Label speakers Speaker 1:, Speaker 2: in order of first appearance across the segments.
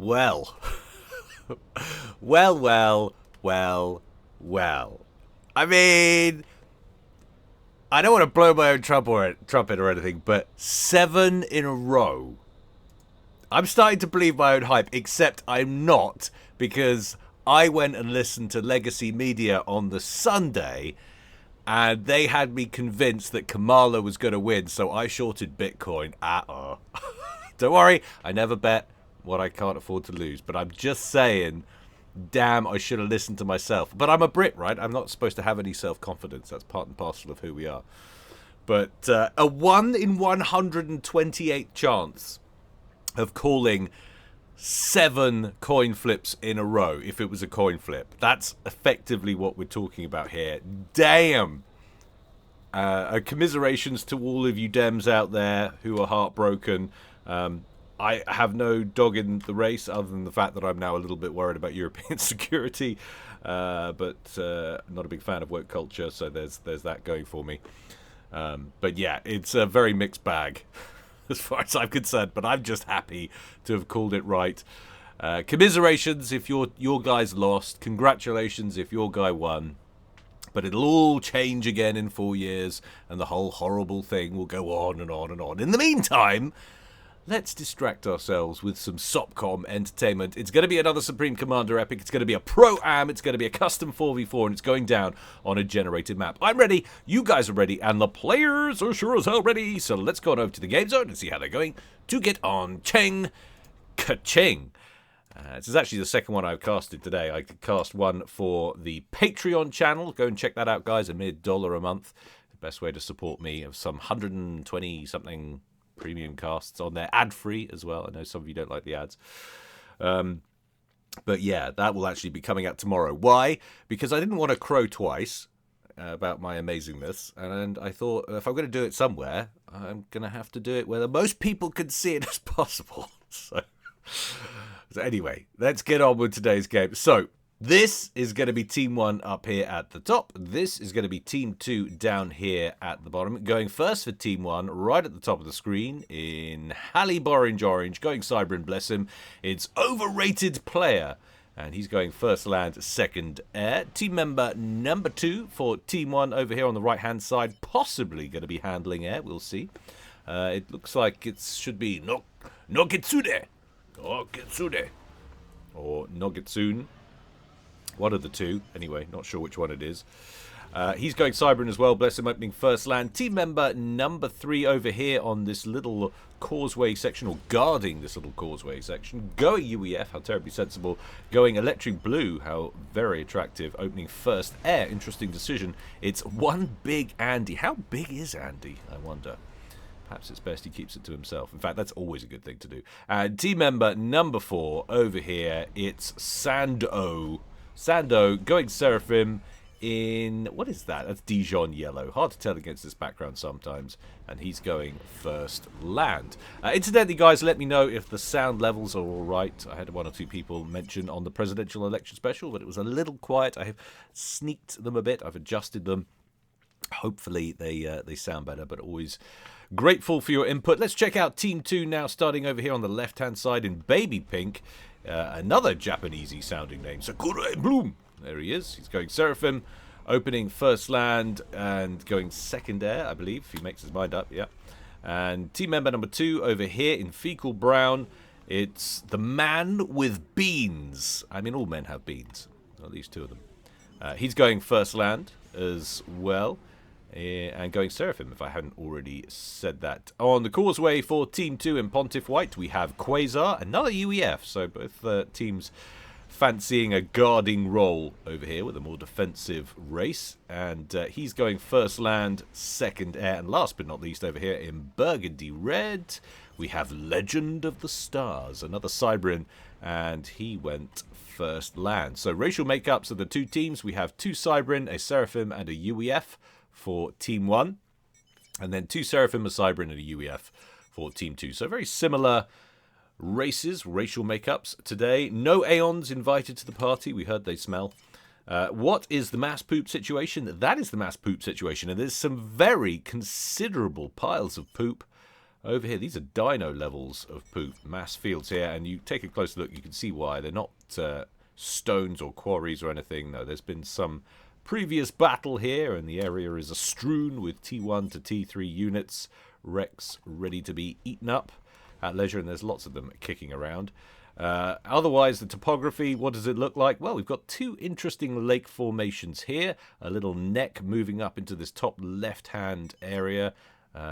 Speaker 1: Well, well. I mean, I don't want to blow my own trumpet or anything, but 7 in a row. I'm starting to believe my own hype, except I'm not, because I went and listened to Legacy Media on the Sunday, and they had me convinced that Kamala was going to win, so I shorted Bitcoin. Don't worry, I never bet what I can't afford to lose, but I'm just saying, damn, I should have listened to myself. But I'm a Brit, right? I'm not supposed to have any self-confidence. That's part and parcel of who we are. But a 1 in 128 chance of calling 7 coin flips in a row if it was a coin flip. That's effectively what we're talking about here. Damn! Commiserations to all of you Dems out there who are heartbroken. I have no dog in the race other than the fact that I'm now a little bit worried about European security, but not a big fan of woke culture, so there's that going for me. But yeah, it's a very mixed bag as far as I'm concerned, but I'm just happy to have called it right. Commiserations if your guy's lost. Congratulations if your guy won. But it'll all change again in 4 years, and the whole horrible thing will go on and on and on. In the meantime, let's distract ourselves with some SOPCOM entertainment. It's going to be another Supreme Commander epic. It's going to be a Pro-Am. It's going to be a custom 4v4, and it's going down on a generated map. I'm ready. You guys are ready, and the players are sure as hell ready. So let's go on over to the game zone and see how they're going to get on Cheng Ka-Ching. This is actually the second one I've casted today. I could cast one for the Patreon channel. Go and check that out, guys. A mere $1 a month. The best way to support me of some 120-something premium casts on there. Ad-free as well. I know some of you don't like the ads. But yeah, that will actually be coming out tomorrow. Why? Because I didn't want to crow twice about my amazingness. And I thought, if I'm going to do it somewhere, I'm going to have to do it where the most people can see it as possible. So anyway, let's get on with today's game. So, this is going to be Team 1 up here at the top. This is going to be Team 2 down here at the bottom. Going first for Team 1, right at the top of the screen, in Hallie Orange, going Cybrin, bless him. It's Overrated Player, and he's going first land, second air. Team member number 2 for Team 1 over here on the right-hand side, possibly going to be handling air, we'll see. It looks like it should be Nogitsune. Or Nogitsune. One of the two. Anyway, not sure which one it is. He's going Cybrin as well. Bless him, opening first land. Team member number 3 over here on this little causeway section, or guarding this little causeway section. Going UEF, how terribly sensible. Going Electric Blue, how very attractive. Opening first air. Interesting decision. It's one big Andy. How big is Andy, I wonder? Perhaps it's best he keeps it to himself. In fact, that's always a good thing to do. Team member number 4 over here, it's Sando. Sando going Seraphim in... What is that? That's Dijon Yellow. Hard to tell against this background sometimes. And he's going first land. Incidentally, guys, let me know if the sound levels are all right. I had 1 or 2 people mention on the presidential election special that it was a little quiet. I have sneaked them a bit. I've adjusted them. Hopefully they sound better, but always grateful for your input. Let's check out Team 2 now, starting over here on the left-hand side in Baby Pink. Another Japanesey sounding name, Sakura Bloom. There he is. He's going Seraphim, opening first land and going second air, I believe, if he makes his mind up. Yeah. And team member number 2 over here in Fecal Brown. It's the man with beans. I mean, all men have beans, at least 2 of them. He's going first land as well. And going Seraphim, if I hadn't already said that. On the causeway for Team 2 in Pontiff White, we have Quasar, another UEF. So both teams fancying a guarding role over here with a more defensive race. And he's going first land, second air. And last but not least, over here in Burgundy Red, we have Legend of the Stars, another Cybrin. And he went first land. So racial makeups of the 2 teams. We have 2 Cybrin, a Seraphim, and a UEF for Team 1, and then 2 Seraphim, a Cybrin, and a UEF for Team 2. So very similar races, racial makeups today. No Aeons invited to the party. We heard they smell. What is the mass poop situation? That is the mass poop situation, and there's some very considerable piles of poop over here. These are dino levels of poop, mass fields here, and you take a close look, you can see why. They're not stones or quarries or anything. No, there's been some previous battle here, and the area is strewn with T1 to T3 units, wrecks ready to be eaten up at leisure, and there's lots of them kicking around. Otherwise, the topography, what does it look like? Well, we've got two interesting lake formations here. A little neck moving up into this top left-hand area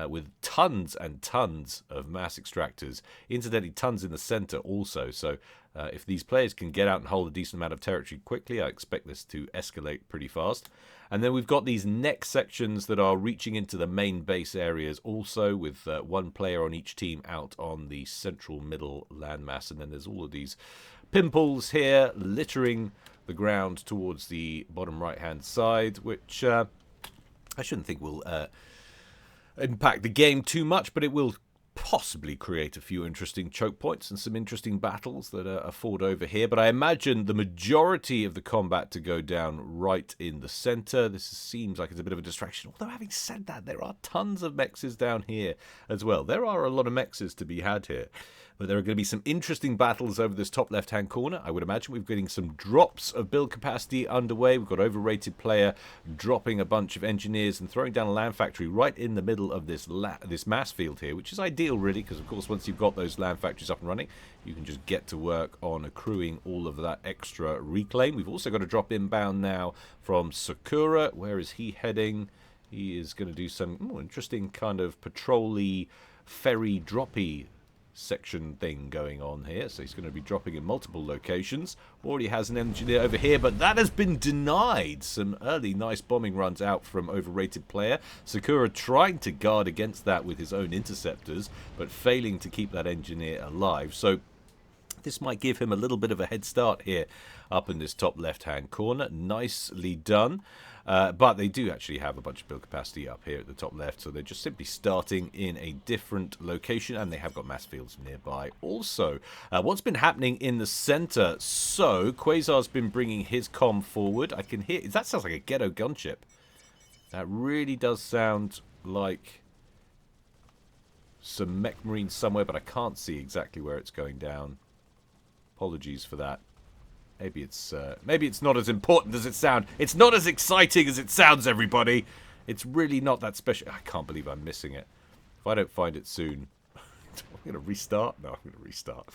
Speaker 1: with tons and tons of mass extractors. Incidentally, tons in the center also. So if these players can get out and hold a decent amount of territory quickly, I expect this to escalate pretty fast. And then we've got these neck sections that are reaching into the main base areas also, with one player on each team out on the central middle landmass. And then there's all of these pimples here littering the ground towards the bottom right-hand side, which I shouldn't think will impact the game too much, but it will possibly create a few interesting choke points and some interesting battles that are fought over here. But I imagine the majority of the combat to go down right in the center. This seems like it's a bit of a distraction. Although, having said that, there are tons of mexes down here as well. There are a lot of mexes to be had here. But there are going to be some interesting battles over this top left-hand corner. I would imagine we're getting some drops of build capacity underway. We've got Overrated Player dropping a bunch of engineers and throwing down a land factory right in the middle of this mass field here, which is ideal, really, because, of course, once you've got those land factories up and running, you can just get to work on accruing all of that extra reclaim. We've also got a drop inbound now from Sakura. Where is he heading? He is going to do some more interesting kind of patrol-y, ferry droppy section thing going on here. So he's going to be dropping in multiple locations. Already has an engineer over here, but that has been denied. Some early nice bombing runs out from Overrated Player. Sakura trying to guard against that with his own interceptors, but failing to keep that engineer alive. So this might give him a little bit of a head start here up in this top left-hand corner. Nicely done. But they do actually have a bunch of build capacity up here at the top left, so they're just simply starting in a different location, and they have got mass fields nearby also. What's been happening in the center? So, Quasar's been bringing his comm forward. I can hear... That sounds like a ghetto gunship. That really does sound like some mech marines somewhere, but I can't see exactly where it's going down. Apologies for that. Maybe it's not as important as it sounds. It's not as exciting as it sounds, everybody. It's really not that special. I can't believe I'm missing it. If I don't find it soon, I'm going to restart. No, I'm going to restart.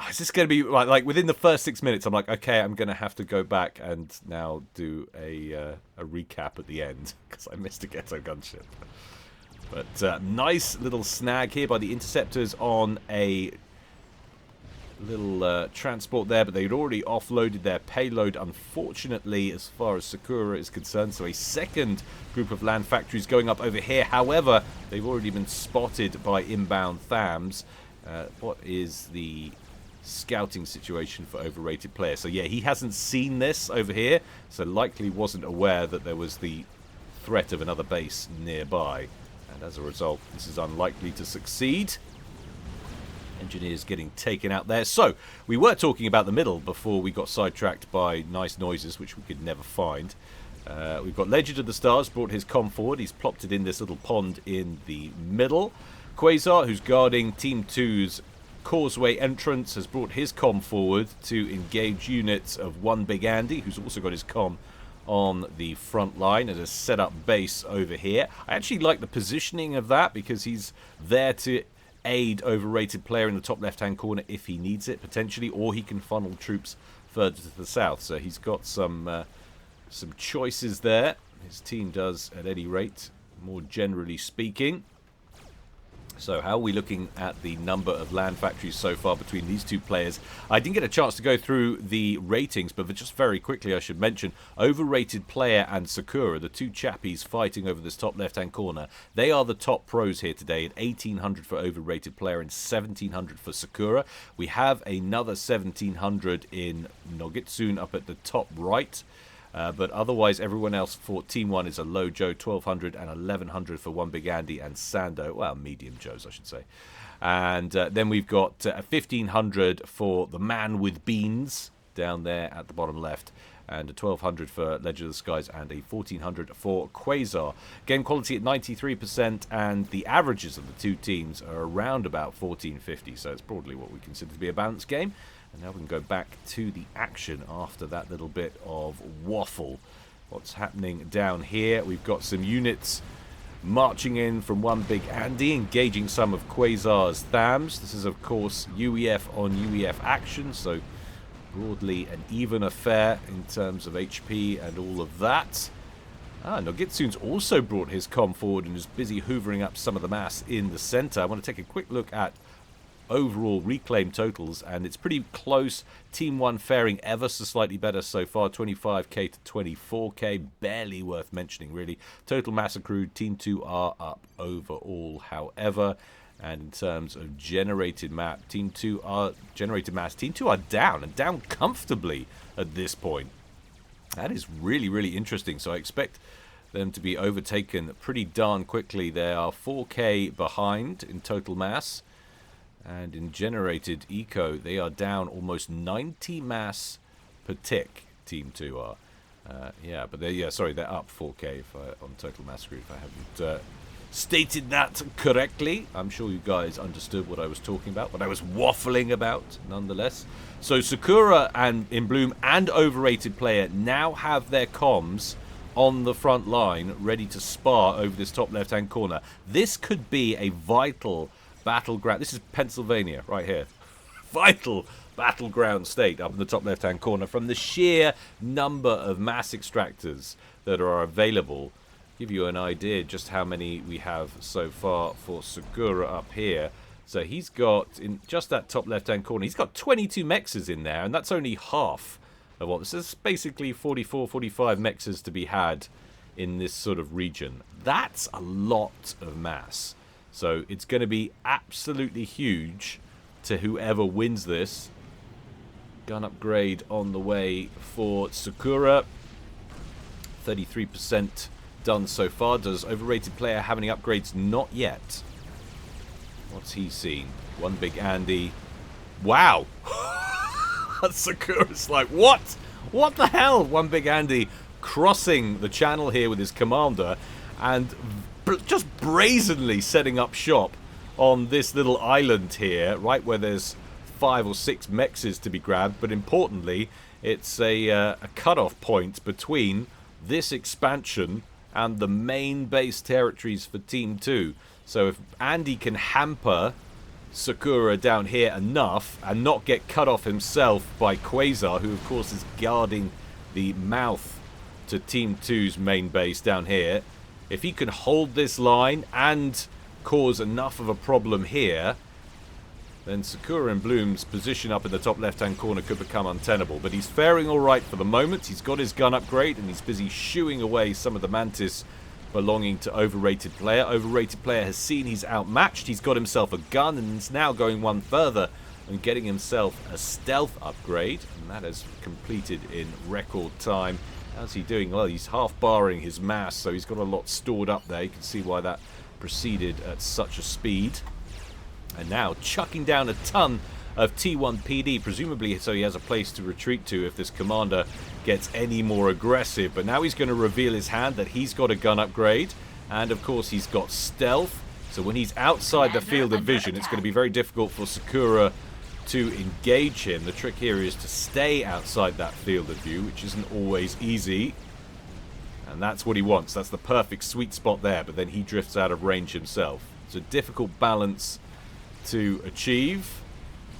Speaker 1: Is this going to be like within the first 6 minutes? I'm like, okay, I'm going to have to go back and now do a recap at the end because I missed a ghetto gunship. But nice little snag here by the interceptors on a little transport there, but they'd already offloaded their payload, unfortunately, as far as Sakura is concerned. So a second group of land factories going up over here. However, they've already been spotted by inbound THAMs. What is the scouting situation for Overrated Player? So yeah, he hasn't seen this over here, so likely wasn't aware that there was the threat of another base nearby, and as a result, this is unlikely to succeed. Engineers getting taken out there. So we were talking about the middle before we got sidetracked by nice noises which we could never find. We've got Legend of the Stars brought his comm forward. He's plopped it in this little pond in the middle. Quasar, who's guarding Team 2's causeway entrance, has brought his comm forward to engage units of One Big Andy, who's also got his comm on the front line and has set up base over here. I actually like the positioning of that because he's there to aid Overrated Player in the top left-hand corner if he needs it, potentially, or he can funnel troops further to the south. So he's got some choices there. His team does, at any rate, more generally speaking. So how are we looking at the number of land factories so far between these two players? I didn't get a chance to go through the ratings, but just very quickly I should mention Overrated Player and Sakura, the two chappies fighting over this top left-hand corner. They are the top pros here today at 1,800 for Overrated Player and 1,700 for Sakura. We have another 1,700 in Nogitsune up at the top right. But otherwise, everyone else for Team 1 is a low Joe, 1,200 and 1,100 for One Big Andy and Sando. Well, medium Joes, I should say. And then we've got 1,500 for the man with beans down there at the bottom left. and a 1200 for Ledge of the Skies, and a 1400 for Quasar. Game quality at 93%, and the averages of the two teams are around about 1450, so it's broadly what we consider to be a balanced game. And now we can go back to the action after that little bit of waffle. What's happening down here? We've got some units marching in from One Big Andy, engaging some of Quasar's Thams. This is, of course, UEF on UEF action, so broadly an even affair in terms of HP and all of that. Nogitsun's also brought his comm forward and is busy hoovering up some of the mass in the center. I want to take a quick look at overall reclaim totals, and it's pretty close. Team 1 faring ever so slightly better so far, 25k to 24k, barely worth mentioning really. Total mass accrued, Team 2 are up overall, however. And in terms of generated mass, Team 2 are down, and down comfortably at this point. That is really, really interesting. So I expect them to be overtaken pretty darn quickly. They are 4k behind in total mass, and in generated eco, they are down almost 90 mass per tick. Team 2 are. They're up 4k on total mass accrued, if I haven't stated that correctly. I'm sure you guys understood what I was talking about, what I was waffling about, nonetheless. So Sakura and In Bloom and Overrated Player now have their comms on the front line, ready to spar over this top left-hand corner. This could be a vital battleground. This is Pennsylvania, right here. Vital battleground state up in the top left-hand corner from the sheer number of mass extractors that are available. Give you an idea just how many we have so far for Sakura up here. So he's got, in just that top left-hand corner, he's got 22 mexes in there, and that's only half of what this is. Basically 44, 45 mexes to be had in this sort of region. That's a lot of mass. So it's going to be absolutely huge to whoever wins this. Gun upgrade on the way for Sakura. 33% done so far. Does Overrated Player have any upgrades? Not yet. What's he seen? One Big Andy. Wow! Sakura's like, what? What the hell? One Big Andy crossing the channel here with his commander and just brazenly setting up shop on this little island here, right where there's 5 or 6 mexes to be grabbed. But importantly, it's a cutoff point between this expansion and the main base territories for Team 2. So if Andy can hamper Sakura down here enough and not get cut off himself by Quasar, who of course is guarding the mouth to Team 2's main base down here, if he can hold this line and cause enough of a problem here, then Sakura and Bloom's position up in the top left-hand corner could become untenable. But he's faring all right for the moment. He's got his gun upgrade, and he's busy shooing away some of the Mantis belonging to Overrated Player. Overrated Player has seen he's outmatched. He's got himself a gun, and is now going one further and getting himself a stealth upgrade. And that is completed in record time. How's he doing? Well, he's half barring his mass, so he's got a lot stored up there. You can see why that proceeded at such a speed. And now chucking down a ton of T1 PD, presumably so he has a place to retreat to if this commander gets any more aggressive. But now he's going to reveal his hand that he's got a gun upgrade, and of course he's got stealth. So when he's outside the field of vision, it's going to be very difficult for Sakura to engage him. The trick here is to stay outside that field of view, which isn't always easy. And that's what he wants. That's the perfect sweet spot there, but then he drifts out of range himself. It's a difficult balance to achieve,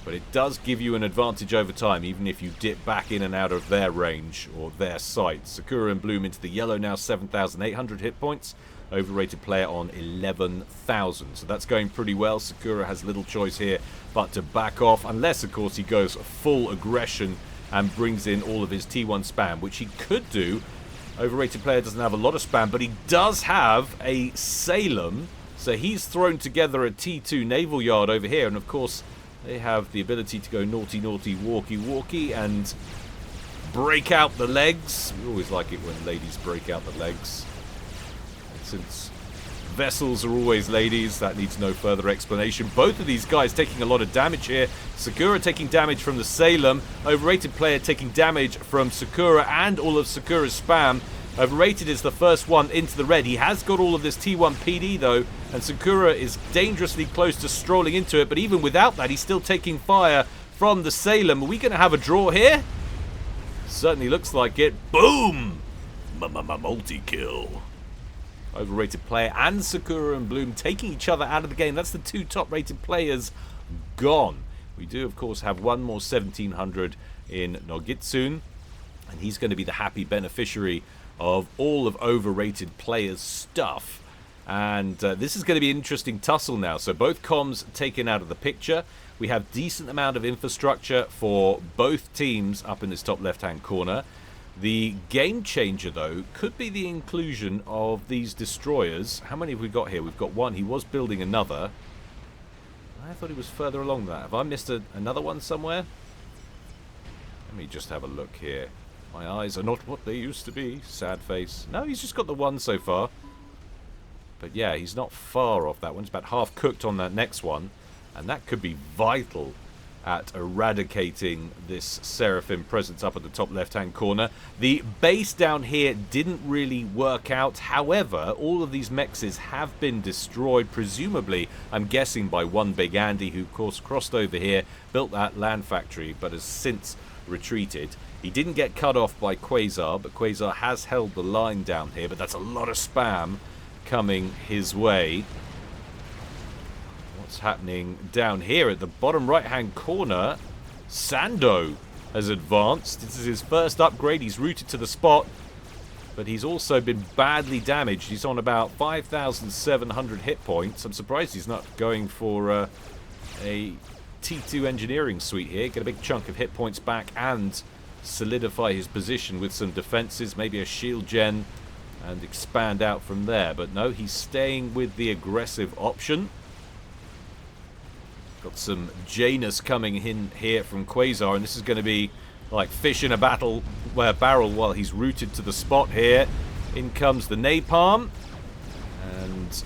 Speaker 1: but it does give you an advantage over time, even if you dip back in and out of their range or their sight. Sakura and Bloom into the yellow now, 7,800 hit points. Overrated Player on 11,000. So that's going pretty well. Sakura has little choice here but to back off, unless, of course, he goes full aggression and brings in all of his T1 spam, which he could do. Overrated Player doesn't have a lot of spam, but he does have a Salem. So he's thrown together a T2 naval yard over here, and of course they have the ability to go naughty, naughty, walkie, walkie, and break out the legs. We always like it when ladies break out the legs. Since Vessels are always ladies. That needs no further explanation. Both of these guys taking a lot of damage here. Sakura taking damage from the Salem. Overrated player taking damage from Sakura and all of Sakura's spam. Overrated is the first one into the red. He has got all of this T1 PD though, and Sakura is dangerously close to strolling into it, but even without that, he's still taking fire from the Salem. Are we going to have a draw here? Certainly looks like it. Boom! Multi-kill. Overrated player and Sakura and Bloom taking each other out of the game. That's the two top-rated players gone. We do, of course, have one more 1700 in Nogitsune, and he's going to be the happy beneficiary of all of overrated players' stuff. And this is going to be an interesting tussle now. So both comms taken out of the picture. We have decent amount of infrastructure for both teams up in this top left-hand corner. The game changer, though, could be the inclusion of these destroyers. How many have we got here? We've got one. He was building another. I thought he was further along that. Have I missed another one somewhere? Let me just have a look here. My eyes are not what they used to be. Sad face. No, he's just got the one so far. But yeah, he's not far off that one. He's about half cooked on that next one. And that could be vital at eradicating this Seraphim presence up at the top left-hand corner. The base down here didn't really work out. However, all of these mexes have been destroyed, presumably, I'm guessing, by one Big Andy, who, of course, crossed over here, built that land factory, but has since retreated. He didn't get cut off by Quasar, but Quasar has held the line down here, but that's a lot of spam coming his way. What's happening down here at the bottom right-hand corner? Sando has advanced. This is his first upgrade. He's rooted to the spot, but he's also been badly damaged. He's on about 5,700 hit points. I'm surprised he's not going for a T2 engineering suite here. Get a big chunk of hit points back and solidify his position with some defenses, maybe a shield gen, and expand out from there. But no, he's staying with the aggressive option. Got some Janus coming in here from Quasar, and this is going to be like fish in a barrel while he's rooted to the spot here. In comes the napalm, and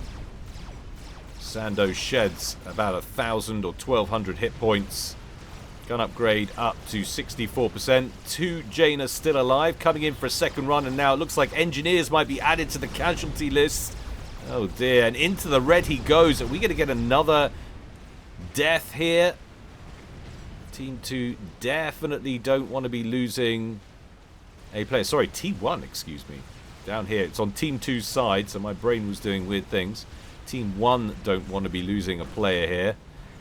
Speaker 1: Sando sheds about 1,000 or 1,200 hit points. Gun upgrade up to 64%. Two Janus still alive, coming in for a second run, and now it looks like engineers might be added to the casualty list. Oh dear, and into the red he goes. Are we going to get another death here? Team 2 definitely don't want to be losing a player. Sorry, T1, excuse me. Down here, it's on Team 2's side, so my brain was doing weird things. Team 1 don't want to be losing a player here.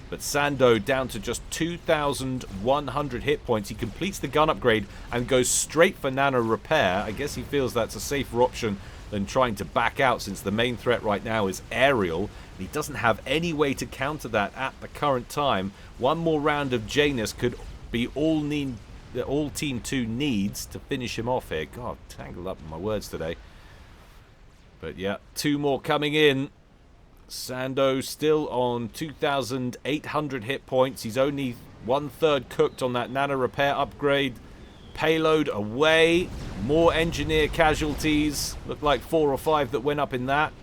Speaker 1: But Sando down to just 2,100 hit points. He completes the gun upgrade and goes straight for nano repair. I guess he feels that's a safer option than trying to back out, since the main threat right now is aerial. He doesn't have any way to counter that at the current time. One more round of Janus could be all Team 2 needs to finish him off here. God, tangled up in my words today. But yeah, two more coming in. Sando still on 2,800 hit points. He's only 1/3 cooked on that nano repair upgrade. Payload away. More engineer casualties. Looked like 4 or 5 that went up in that.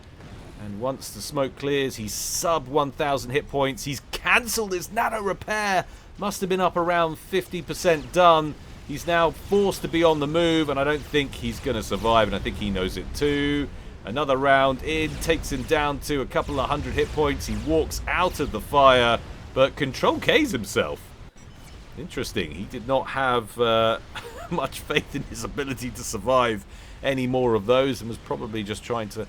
Speaker 1: And once the smoke clears, he's sub 1,000 hit points. He's cancelled his nano repair. Must have been up around 50% done. He's now forced to be on the move, and I don't think he's going to survive, and I think he knows it too. Another round in, takes him down to a couple of 100 hit points. He walks out of the fire, but Control K's himself. Interesting. He did not have much faith in his ability to survive any more of those, and was probably just trying to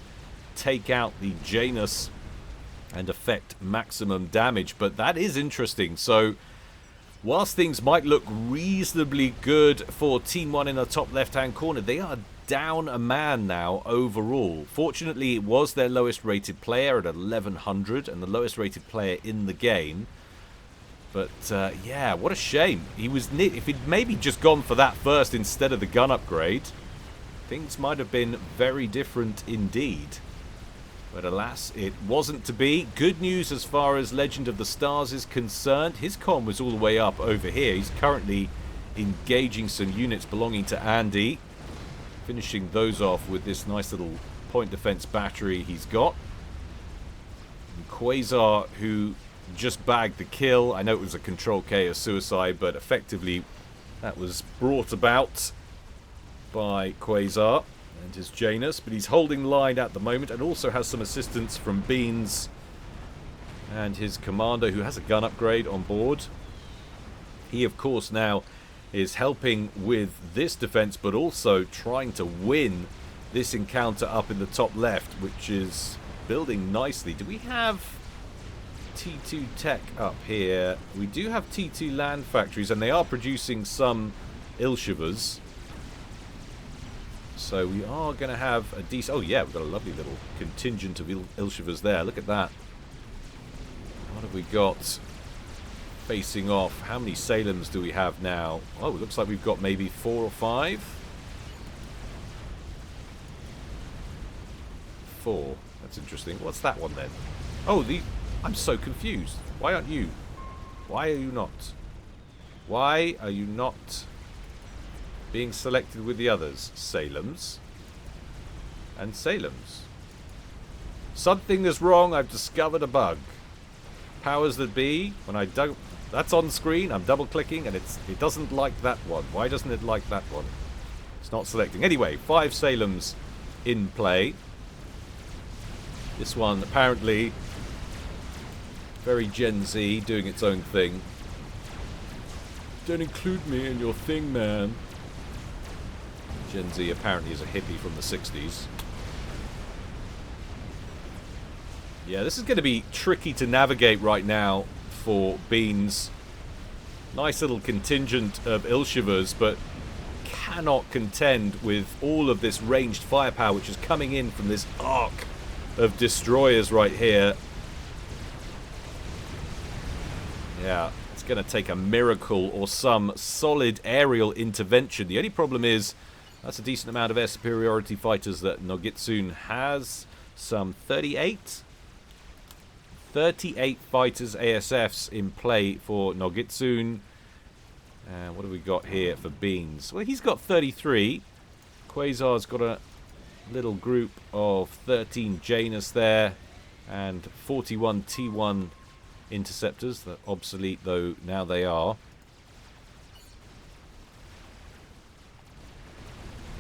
Speaker 1: take out the Janus and affect maximum damage. But that is interesting. So whilst things might look reasonably good for Team 1 in the top left-hand corner, they are down a man now overall. Fortunately, it was their lowest rated player at 1,100 and the lowest rated player in the game. But yeah, what a shame. He was if he'd maybe just gone for that first instead of the gun upgrade, things might have been very different indeed. But alas, it wasn't to be. Good news as far as Legend of the Stars is concerned. His comm was all the way up over here. He's currently engaging some units belonging to Andy, finishing those off with this nice little point defense battery he's got. Quasar, who just bagged the kill. I know it was a control chaos suicide, but effectively that was brought about by Quasar and his Janus. But he's holding line at the moment and also has some assistance from Beans and his commander, who has a gun upgrade on board. He, of course, now is helping with this defense, but also trying to win this encounter up in the top left, which is building nicely. Do we have T2 tech up here? We do have T2 land factories, and they are producing some Ilshivers. So we are going to have a decent... Oh yeah, we've got a lovely little contingent of Ilshivers there. Look at that. What have we got facing off? How many Salems do we have now? Oh, it looks like we've got maybe 4 or 5. 4. That's interesting. What's that one then? Oh, I'm so confused. Why aren't you? Why are you not? Why are you not being selected with the others? Salems and Salems. Something is wrong. I've discovered a bug. Powers that be. When I dug, that's on screen. I'm double clicking and it doesn't like that one. Why doesn't it like that one? It's not selecting. Anyway, 5 Salems in play. This one apparently very Gen Z, doing its own thing. Don't include me in your thing, man. Gen Z apparently is a hippie from the 60s. Yeah, this is going to be tricky to navigate right now for Beans. Nice little contingent of Ilshivers, but cannot contend with all of this ranged firepower which is coming in from this arc of destroyers right here. Yeah, it's going to take a miracle or some solid aerial intervention. The only problem is that's a decent amount of air superiority fighters that Nogitsune has. Some 38 fighters, ASFs in play for Nogitsune. And what have we got here for Beans? Well, he's got 33. Quasar's got a little group of 13 Janus there and 41 T1 interceptors. They're obsolete, though now they are.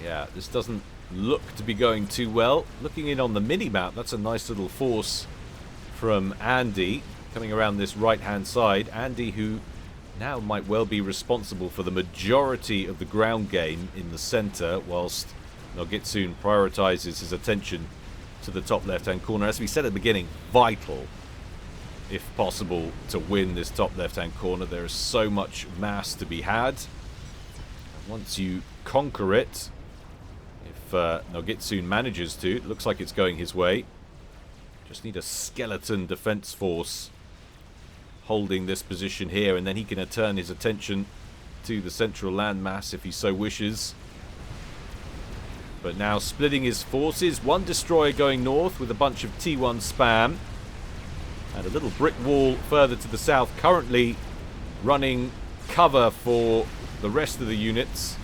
Speaker 1: Yeah, this doesn't look to be going too well. Looking in on the mini-map, that's a nice little force from Andy coming around this right-hand side. Andy, who now might well be responsible for the majority of the ground game in the center, whilst Nogitsune prioritizes his attention to the top left-hand corner. As we said at the beginning, vital, if possible, to win this top left-hand corner. There is so much mass to be had. And once you conquer it, if Nogitsune manages to, it looks like it's going his way. Just need a skeleton defense force holding this position here, and then he can turn his attention to the central landmass if he so wishes. But now splitting his forces, one destroyer going north with a bunch of T1 spam, and a little brick wall further to the south, currently running cover for the rest of the units,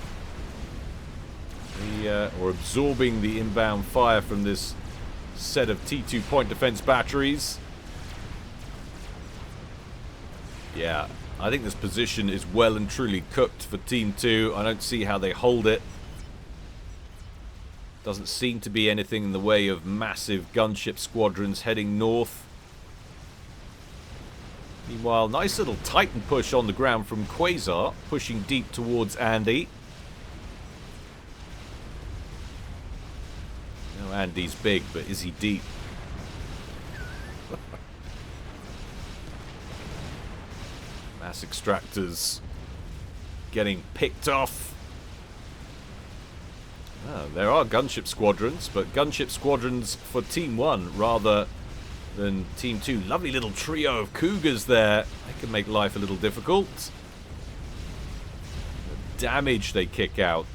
Speaker 1: or absorbing the inbound fire from this set of T2 point defense batteries. Yeah, I think this position is well and truly cooked for Team 2. I don't see how they hold it. Doesn't seem to be anything in the way of massive gunship squadrons heading north. Meanwhile, nice little Titan push on the ground from Quasar, pushing deep towards Andy. No, Andy's big, but is he deep? Mass extractors getting picked off. Oh, there are gunship squadrons, but gunship squadrons for Team 1 rather than Team 2. Lovely little trio of Cougars there. They can make life a little difficult. The damage they kick out.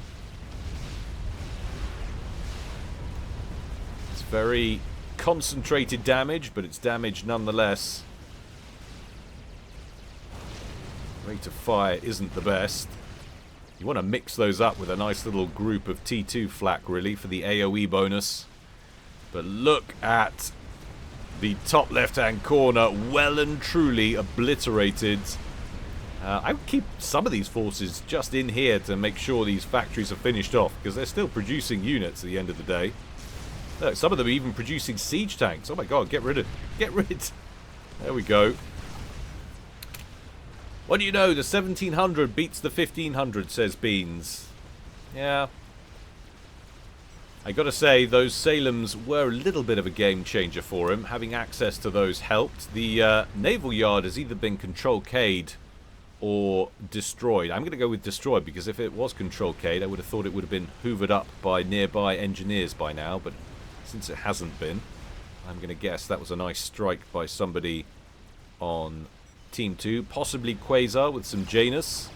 Speaker 1: It's very concentrated damage, but it's damage nonetheless. Rate of fire isn't the best. You want to mix those up with a nice little group of T2 flak, really, for the AoE bonus. But look at The top left-hand corner well and truly obliterated. I would keep some of these forces just in here to make sure these factories are finished off, because they're still producing units at the end of the day. Look, some of them are even producing siege tanks. Oh my god, get rid. There we go. What do you know? The 1700 beats the 1500, says Beans. Yeah. I gotta say, those Salems were a little bit of a game changer for him. Having access to those helped. The naval yard has either been Control K'd or destroyed. I'm gonna go with destroyed, because if it was Control K'd, I would have thought it would have been hoovered up by nearby engineers by now, but since it hasn't been, I'm gonna guess that was a nice strike by somebody on Team 2. Possibly Quasar with some Janus.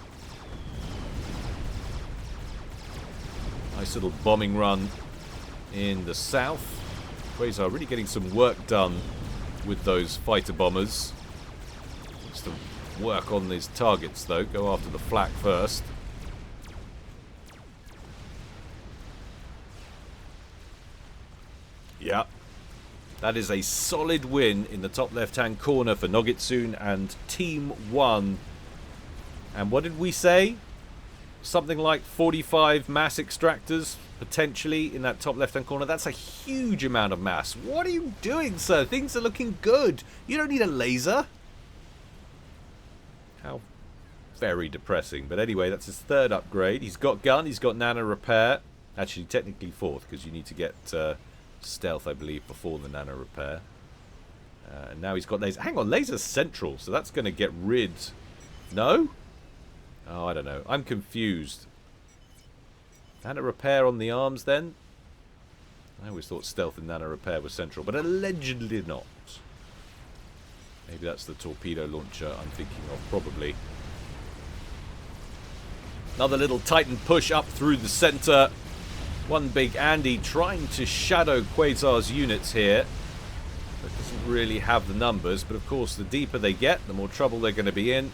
Speaker 1: Nice little bombing run in the south. Quasar really getting some work done with those fighter bombers. Needs to work on these targets though. Go after the flak first. Yeah. That is a solid win in the top left-hand corner for Nogitsune and Team 1. And what did we say? Something like 45 mass extractors, potentially, in that top left-hand corner. That's a huge amount of mass. What are you doing, sir? Things are looking good. You don't need a laser. How very depressing. But anyway, that's his third upgrade. He's got gun, he's got nano repair. Actually, technically fourth, because you need to get stealth, I believe, before the nano repair. And now he's got laser. Hang on, laser's central, so that's going to get rid... No? Oh, I don't know. I'm confused. Nano repair on the arms, then? I always thought stealth and nano repair were central, but allegedly not. Maybe that's the torpedo launcher I'm thinking of, probably. Another little Titan push up through the center. One big Andy trying to shadow Quasar's units here. But doesn't really have the numbers. But of course, the deeper they get, the more trouble they're going to be in.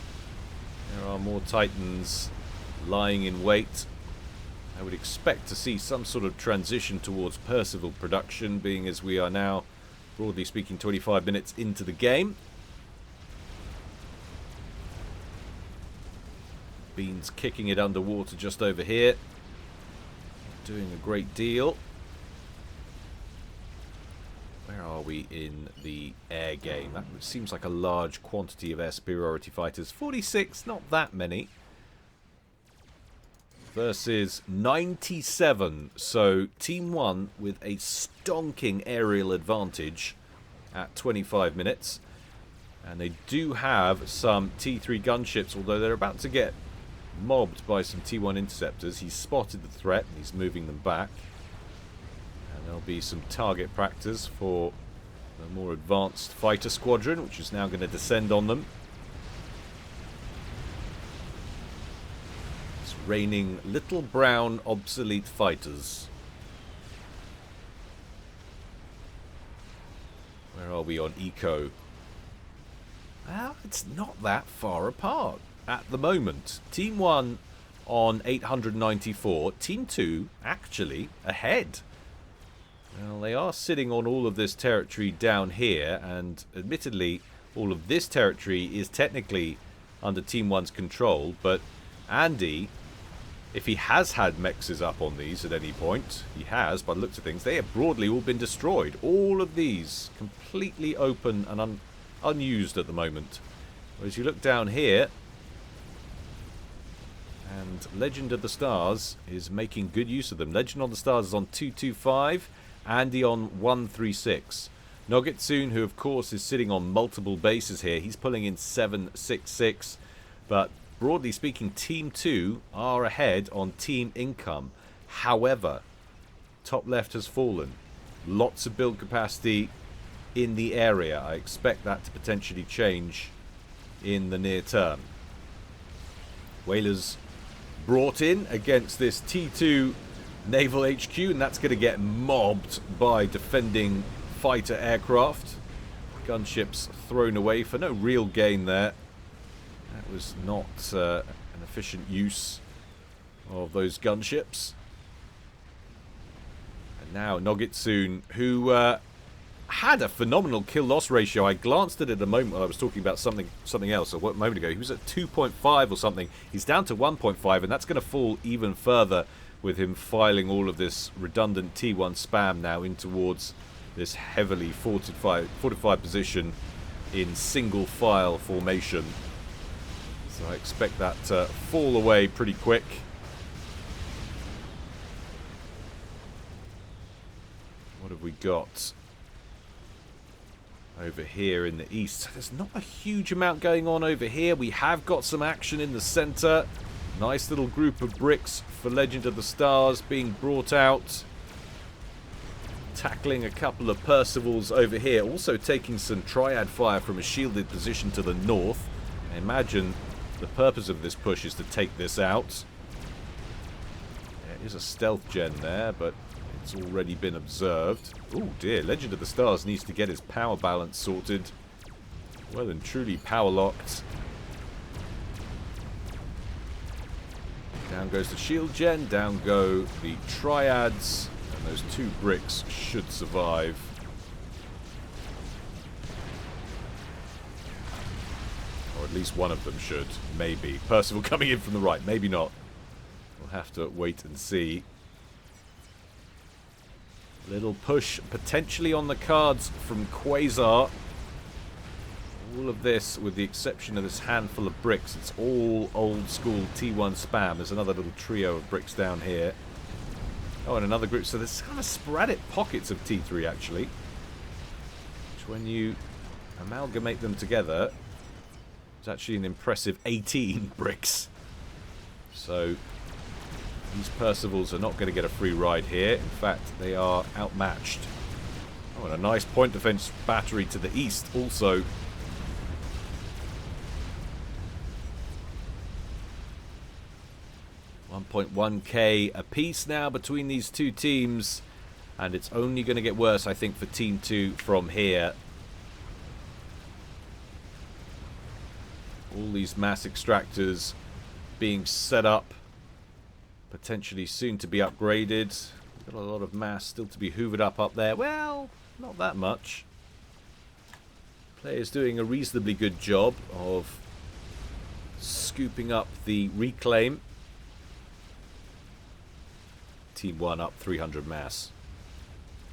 Speaker 1: There are more Titans lying in wait. I would expect to see some sort of transition towards Percival production, being as we are now, broadly speaking, 25 minutes into the game. Beans kicking it underwater just over here. Doing a great deal. Where are we in the air game? That seems like a large quantity of air superiority fighters. 46, not that many. Versus 97. So Team 1 with a stonking aerial advantage at 25 minutes. And they do have some T3 gunships, although they're about to get mobbed by some T1 interceptors. He's spotted the threat and he's moving them back. And there'll be some target practice for the more advanced fighter squadron, which is now going to descend on them. It's raining little brown obsolete fighters. Where are we on eco? Well, it's not that far apart at the moment. Team 1 on 894. Team 2 actually ahead. Well, they are sitting on all of this territory down here, and admittedly, all of this territory is technically under Team 1's control, but Andy, if he has had mexes up on these at any point, he has, by the looks of things, they have broadly all been destroyed. All of these completely open and unused at the moment. Whereas you look down here, and Legend of the Stars is making good use of them. Legend of the Stars is on 225, Andy on 136. Nogitsune, who of course is sitting on multiple bases here, he's pulling in 766. But broadly speaking, Team 2 are ahead on team income. However, top left has fallen. Lots of build capacity in the area. I expect that to potentially change in the near term. Whalers brought in against this T2 Naval HQ, and that's going to get mobbed by defending fighter aircraft. Gunships thrown away for no real gain there. That was not an efficient use of those gunships. And now Nogitsune, who had a phenomenal kill-loss ratio. I glanced at it a moment when I was talking about something else a moment ago. He was at 2.5 or something. He's down to 1.5, and that's going to fall even further with him filing all of this redundant T1 spam now in towards this heavily fortified position in single file formation. So I expect that to fall away pretty quick. What have we got over here in the east? So there's not a huge amount going on over here. We have got some action in the center. Nice little group of bricks for Legend of the Stars being brought out. Tackling a couple of Percivals over here. Also taking some Triad fire from a shielded position to the north. I imagine the purpose of this push is to take this out. There is a stealth gen there, but it's already been observed. Oh dear, Legend of the Stars needs to get his power balance sorted. Well and truly power locked. Down goes the shield gen, down go the Triads, and those two bricks should survive. Or at least one of them should, maybe. Percival coming in from the right, maybe not. We'll have to wait and see. Little push potentially on the cards from Quasar. All of this, with the exception of this handful of bricks, it's all old school T1 spam. There's another little trio of bricks down here. Oh, and another group. So there's kind of sporadic pockets of T3 actually. Which when you amalgamate them together, it's actually an impressive 18 bricks. So these Percivals are not going to get a free ride here. In fact, they are outmatched. Oh, and a nice point defense battery to the east also. 1.1k apiece now between these two teams, and it's only going to get worse, I think, for Team 2 from here. All these mass extractors being set up, potentially soon to be upgraded. We've got a lot of mass still to be hoovered up there. Well, not that much. Players doing a reasonably good job of scooping up the reclaim. Team 1 up 300 mass.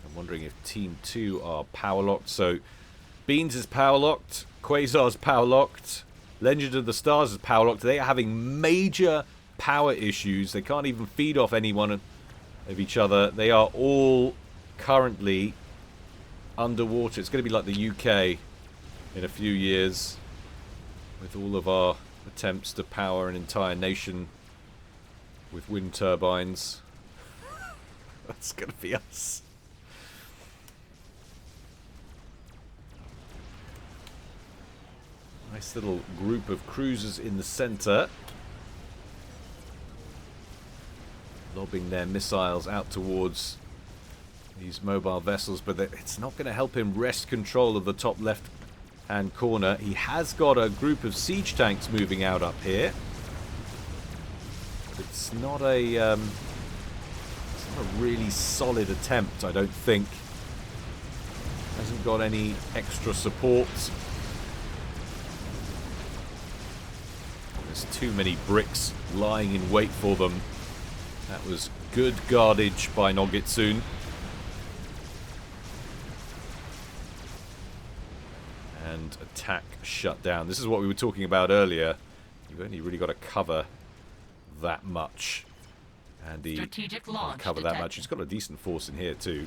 Speaker 1: I'm wondering if Team 2 are power locked. So Beans is power locked, Quasar's power locked, Legend of the Stars is power locked. They are having major power issues. They can't even feed off any one of each other. They are all currently underwater. It's going to be like the UK in a few years, with all of our attempts to power an entire nation with wind turbines. That's going to be us. Nice little group of cruisers in the center, lobbing their missiles out towards these mobile vessels, but it's not going to help him wrest control of the top left-hand corner. He has got a group of siege tanks moving out up here, but it's not a really solid attempt, I don't think. Hasn't got any extra support. There's too many bricks lying in wait for them. That was good guardage by Nogitsune. And attack shut down. This is what we were talking about earlier. You've only really got to cover that much. And he can't cover that much. He's got a decent force in here too.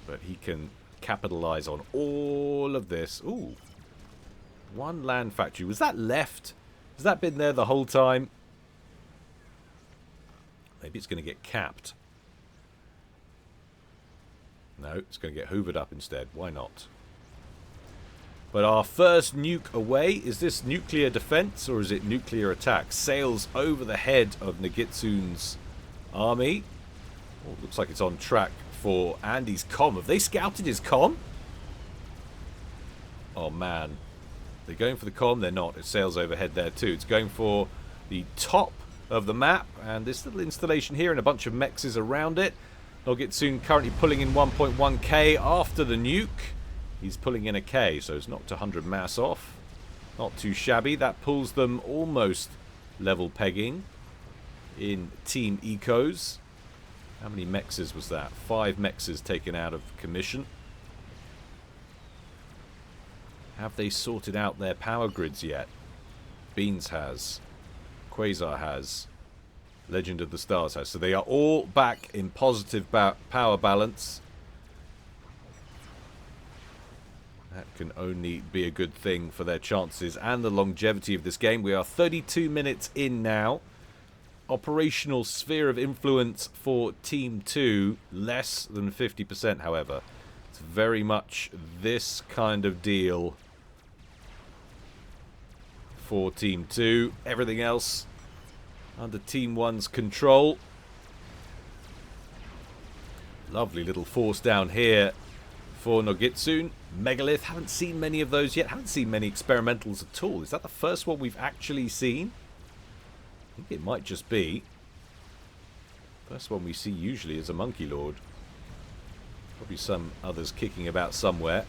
Speaker 1: But he can capitalize on all of this. Ooh. One land factory. Was that left? Has that been there the whole time? Maybe it's going to get capped. No, it's going to get hoovered up instead. Why not? But our first nuke away. Is this nuclear defense or is it nuclear attack? Sails over the head of Nogitsune's army. Oh, looks like it's on track for Andy's comm. Have they scouted his comm? Oh man. They're going for the comm. They're not. It sails overhead there too. It's going for the top of the map. And this little installation here and a bunch of mechs is around it. Nogitsune currently pulling in 1.1k after the nuke. He's pulling in a K, so it's knocked 100 mass off. Not too shabby. That pulls them almost level pegging in Team Ecos. How many mexes was that? 5 mexes taken out of commission. Have they sorted out their power grids yet? Beans has. Quasar has. Legend of the Stars has. So they are all back in positive power balance. That can only be a good thing for their chances and the longevity of this game. We are 32 minutes in now. Operational sphere of influence for Team 2, less than 50%, however. It's very much this kind of deal for Team 2. Everything else under Team 1's control. Lovely little force down here for Nogitsune. Megalith, haven't seen many of those yet. Haven't seen many experimentals at all. Is that the first one we've actually seen? I think it might just be. First one we see usually is a Monkey Lord. Probably some others kicking about somewhere.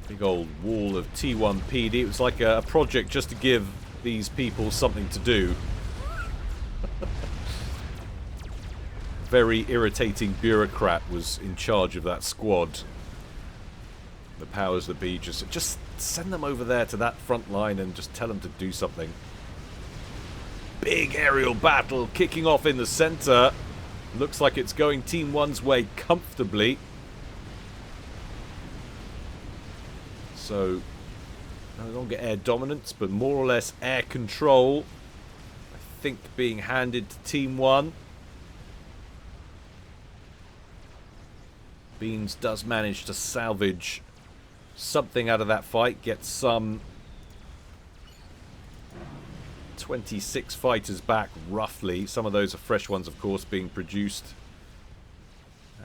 Speaker 1: Big old wall of T1 PD. It was like a project just to give these people something to do. Very irritating bureaucrat was in charge of that squad. The powers that be just send them over there to that front line and just tell them to do something. Big aerial battle kicking off in the center. Looks like it's going Team 1's way comfortably. So, no longer air dominance, but more or less air control. I think being handed to Team 1. Beans does manage to salvage something out of that fight. Gets some 26 fighters back, roughly. Some of those are fresh ones, of course, being produced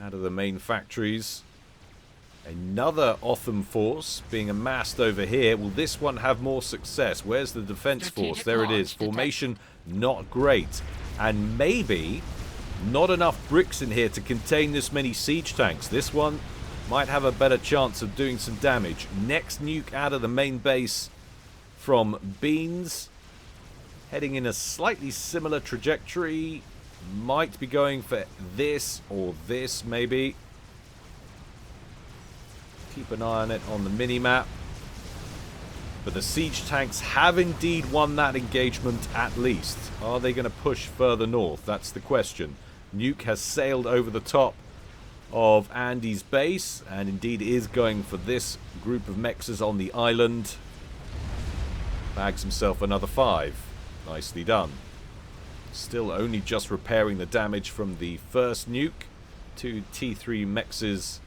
Speaker 1: out of the main factories. Another Otham force being amassed over here. Will this one have more success? Where's the defense force? There it is. Formation not great. And maybe not enough bricks in here to contain this many siege tanks. This one might have a better chance of doing some damage. Next nuke out of the main base from Beans. Heading in a slightly similar trajectory. Might be going for this or this, maybe. Keep an eye on it on the mini-map. But the siege tanks have indeed won that engagement at least. Are they going to push further north? That's the question. Nuke has sailed over the top of Andy's base and indeed is going for this group of mexes on the island. Bags himself another 5. Nicely done. Still only just repairing the damage from the first nuke. 2 T3 mexes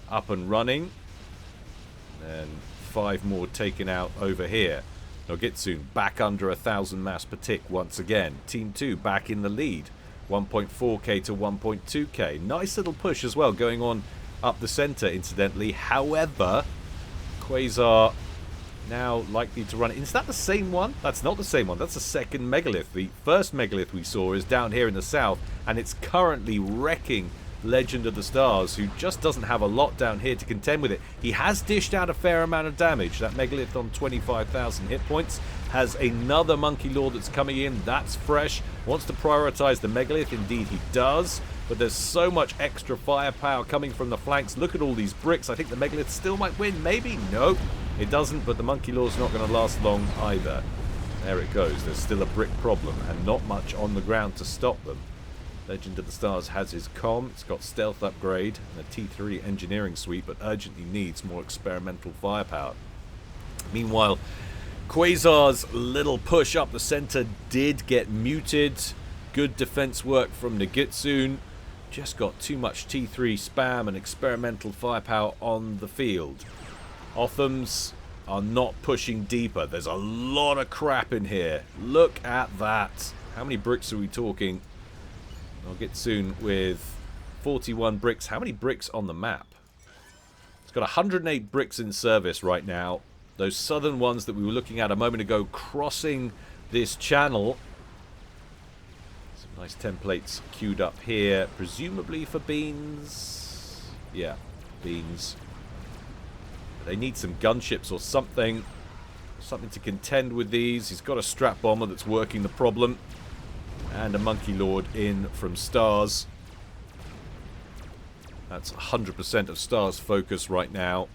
Speaker 1: up and running. And 5 more taken out over here. Nogitsune back under 1,000 mass per tick once again. Team 2 back in the lead. 1.4k to 1.2k. Nice little push as well going on up the center, incidentally. However, Quasar now likely to run it. Is that the same one? That's not the same one. That's the second megalith. The first megalith we saw is down here in the south, and it's currently wrecking Legend of the Stars, who just doesn't have a lot down here to contend with it. He has dished out a fair amount of damage. That megalith on 25,000 hit points has another Monkey Lord that's coming in. That's fresh. Wants to prioritize the megalith. Indeed he does. But there's so much extra firepower coming from the flanks. Look at all these bricks. I think the megalith still might win. Maybe. Nope. It doesn't. But the Monkey Lord's not going to last long either. There it goes. There's still a brick problem and not much on the ground to stop them. Legend of the Stars has his comm. It's got stealth upgrade and a T3 engineering suite, but urgently needs more experimental firepower. Meanwhile, Quasar's little push up the center did get muted. Good defense work from Nogitsune. Just got too much T3 spam and experimental firepower on the field. Othams are not pushing deeper. There's a lot of crap in here. Look at that. How many bricks are we talking? Nogitsune with 41 bricks. How many bricks on the map? It's got 108 bricks in service right now. Those southern ones that we were looking at a moment ago crossing this channel. Some Nice templates queued up here, presumably for beans. Yeah, beans. They need some gunships or something. Something to contend with these. He's got a strap bomber that's working the problem. And a Monkey Lord in from Stars. That's 100% of Stars' focus right now.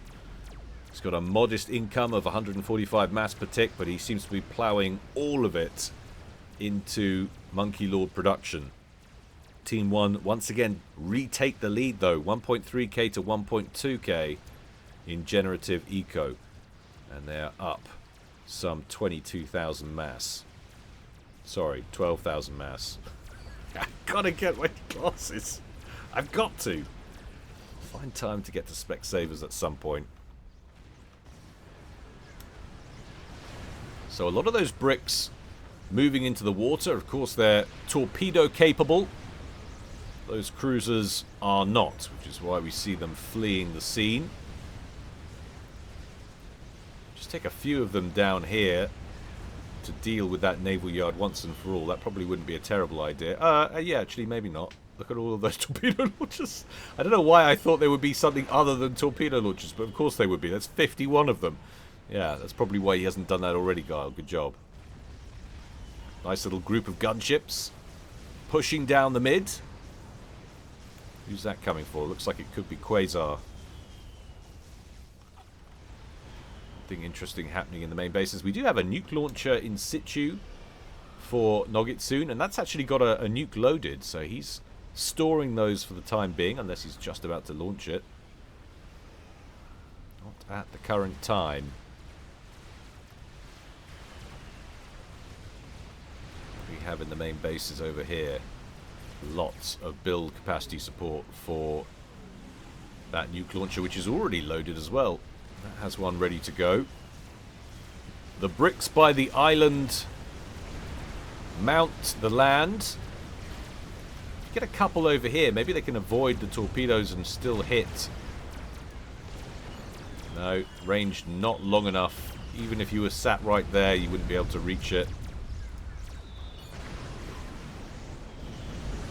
Speaker 1: He's got a modest income of 145 mass per tick, but he seems to be ploughing all of it into Monkey Lord production. Team 1 once again retake the lead though. 1.3k to 1.2k in generative eco. And they're up some 22,000 mass. Sorry, 12,000 mass. I've got to get my glasses. I've got to. Find time to get to Specsavers at some point. So a lot of those bricks moving into the water. Of course, they're torpedo capable. Those cruisers are not, which is why we see them fleeing the scene. Just take a few of them down here to deal with that naval yard once and for all. That probably wouldn't be a terrible idea. Yeah, actually, maybe not. Look at all of those torpedo launchers. I don't know why I thought there would be something other than torpedo launchers, but of course they would be. That's 51 of them. Yeah, that's probably why he hasn't done that already, Guile. Good job. Nice little group of gunships pushing down the mid. Who's that coming for? Looks like it could be Quasar. Something interesting happening in the main bases. We do have a nuke launcher in situ for Nogget soon, and that's actually got a nuke loaded, so he's storing those for the time being, unless he's just about to launch it. Not at the current time. We have in the main bases over here lots of build capacity support for that nuke launcher, which is already loaded as well. That has one ready to go. The bricks by the island mount the land. Get a couple over here. Maybe they can avoid the torpedoes and still hit. No, range not long enough. Even if you were sat right there, you wouldn't be able to reach it.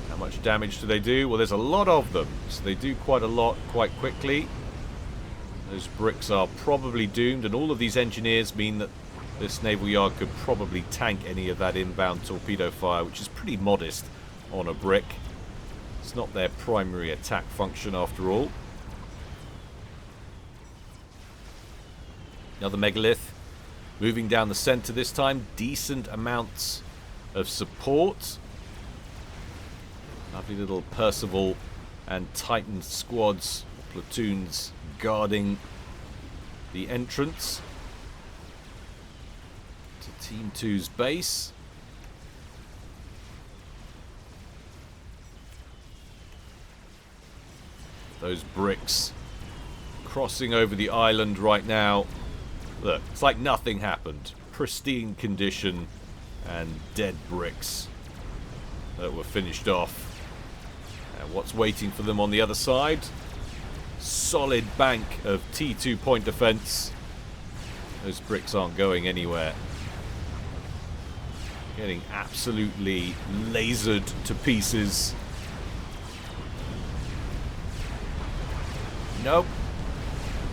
Speaker 1: How much damage do they do? Well, there's a lot of them, so they do quite a lot quite quickly. Those bricks are probably doomed, and all of these engineers mean that this naval yard could probably tank any of that inbound torpedo fire, which is pretty modest on a brick. It's not their primary attack function after all. Another megalith moving down the center this time. Decent amounts of support. Lovely little Percival and Titan squads, platoons guarding the entrance to Team 2's base. Those bricks crossing over the island right now. Look, it's like nothing happened. Pristine condition and dead bricks that were finished off. And what's waiting for them on the other side? Solid bank of T2 point defense. Those bricks aren't going anywhere. Getting absolutely lasered to pieces. Nope.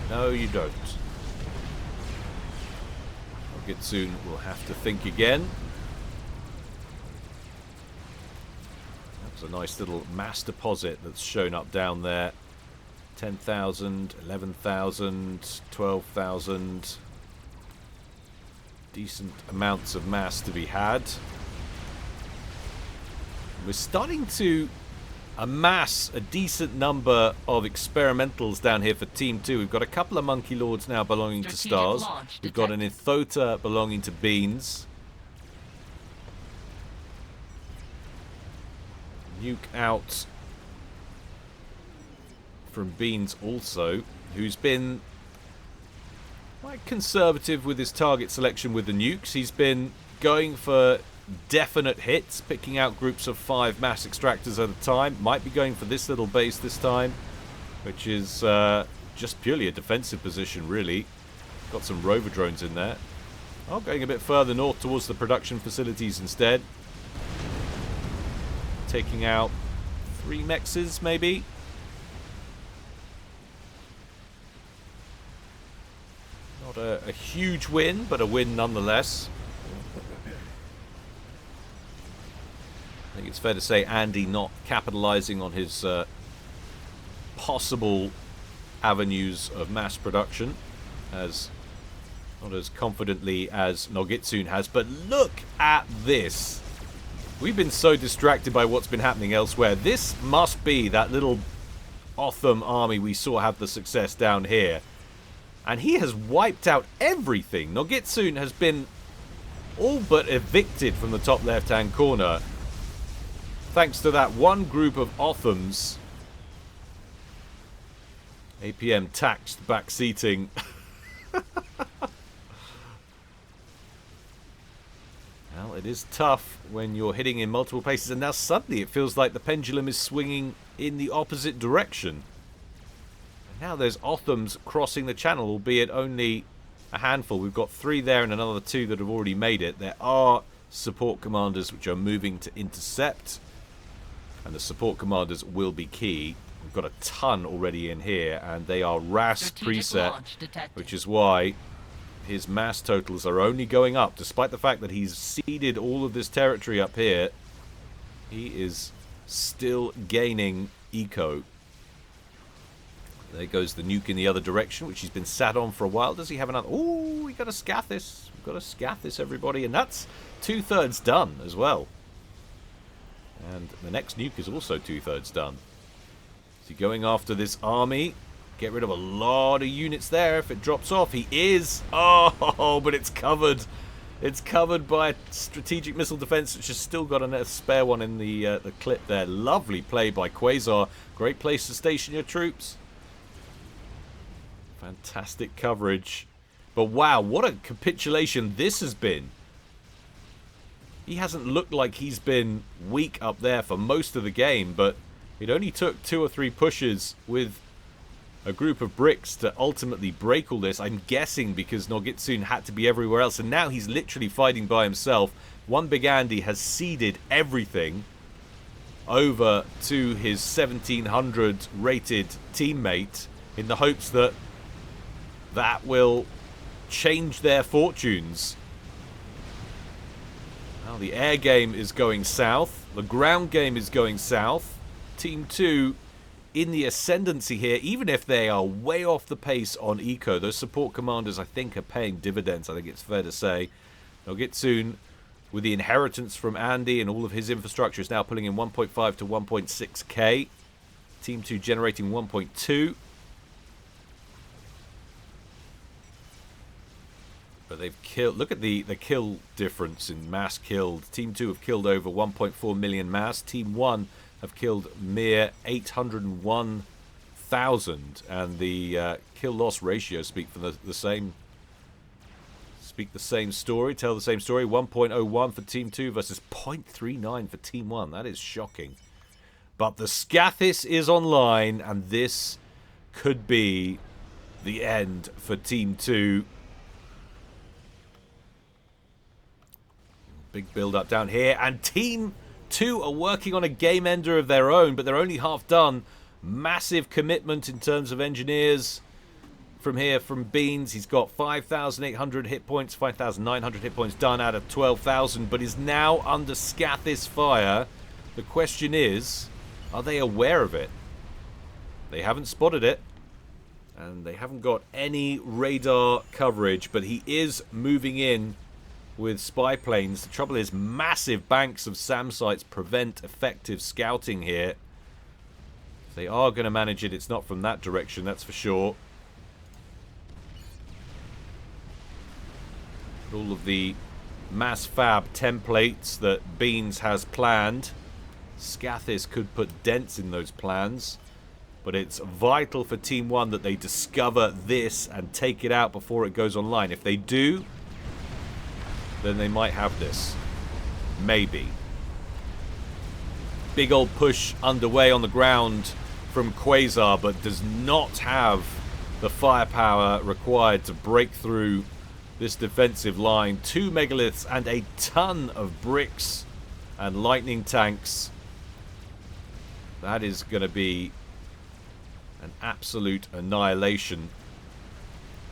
Speaker 1: No, you don't. Noggetsun will have to think again. That's a nice little mass deposit that's shown up down there. 10,000, 11,000, 12,000. Decent amounts of mass to be had. We're starting to amass a decent number of experimentals down here for Team 2. We've got a couple of Monkey Lords now belonging to Stars. We've got an Ithota belonging to Beans. Nuke out from Beans also, who's been quite conservative with his target selection with the nukes. He's been going for definite hits, picking out groups of 5 mass extractors at a time. Might be going for this little base this time, which is just purely a defensive position, really. Got some rover drones in there. Oh, going a bit further north towards the production facilities instead. taking out 3 mexes, maybe. Not a huge win, but a win nonetheless. I think it's fair to say Andy not capitalizing on his possible avenues of mass production as not as confidently as Nogitsune has. But look at this. We've been so distracted by what's been happening elsewhere. This must be that little Otham army we saw have the success down here. And he has wiped out everything. Nogitsune has been all but evicted from the top left-hand corner, thanks to that one group of Othams. APM taxed backseating. Well, it is tough when you're hitting in multiple places, and now suddenly it feels like the pendulum is swinging in the opposite direction. And now there's Othams crossing the channel, albeit only a handful. We've got 3 there and another 2 that have already made it. There are support commanders which are moving to intercept, and the support commanders will be key. We've got a ton already in here, and they are RAS preset, which is why his mass totals are only going up. Despite the fact that he's ceded all of this territory up here, he is still gaining eco. There goes the nuke in the other direction, which he's been sat on for a while. Does he have another? Oh, we got a Scathis. We've got a Scathis, everybody, and that's 2/3 done as well. And the next nuke is also 2/3 done. Is he going after this army? Get rid of a lot of units there if it drops off. He is. Oh, but it's covered. It's covered by strategic missile defense, which has still got a spare one in the clip there. Lovely play by Quasar. Great place to station your troops. Fantastic coverage. But wow, what a capitulation this has been. He hasn't looked like he's been weak up there for most of the game, but it only took 2 or 3 pushes with a group of bricks to ultimately break all this. I'm guessing because Nogitsune had to be everywhere else, and now he's literally fighting by himself. One Big Andy has ceded everything over to his 1700 rated teammate in the hopes that that will change their fortunes. Now the air game is going south. The ground game is going south. Team 2 in the ascendancy here, even if they are way off the pace on eco. Those support commanders, I think, are paying dividends, I think it's fair to say. Nogitsune, with the inheritance from Andy and all of his infrastructure, is now pulling in 1.5 to 1.6k. Team 2 generating 1.2. But they've killed... Look at the kill difference in mass killed. Team 2 have killed over 1.4 million mass. Team 1 have killed mere 801,000, and the kill-loss ratios speak for the same story, tell the same story. 1.01 for Team 2 versus 0.39 for Team 1. That is shocking. But the Scathis is online, and this could be the end for Team 2. Big build-up down here, and Team 2 are working on a game ender of their own, but they're only half done. Massive commitment in terms of engineers from here from Beans. He's got 5,800 hit points, 5,900 hit points done out of 12,000, but is now under Scathis fire. The question is, are they aware of it? They haven't spotted it, and they haven't got any radar coverage, but he is moving in with spy planes. The trouble is, massive banks of SAM sites prevent effective scouting here. If they are going to manage it, it's not from that direction, that's for sure. All of the mass fab templates that Beans has planned, Scathis could put dents in those plans, but it's vital for Team 1 that they discover this and take it out before it goes online. If they do, then they might have this. Maybe. Big old push underway on the ground from Quasar, but does not have the firepower required to break through this defensive line. 2 megaliths and a ton of bricks and lightning tanks That is going to be an absolute annihilation.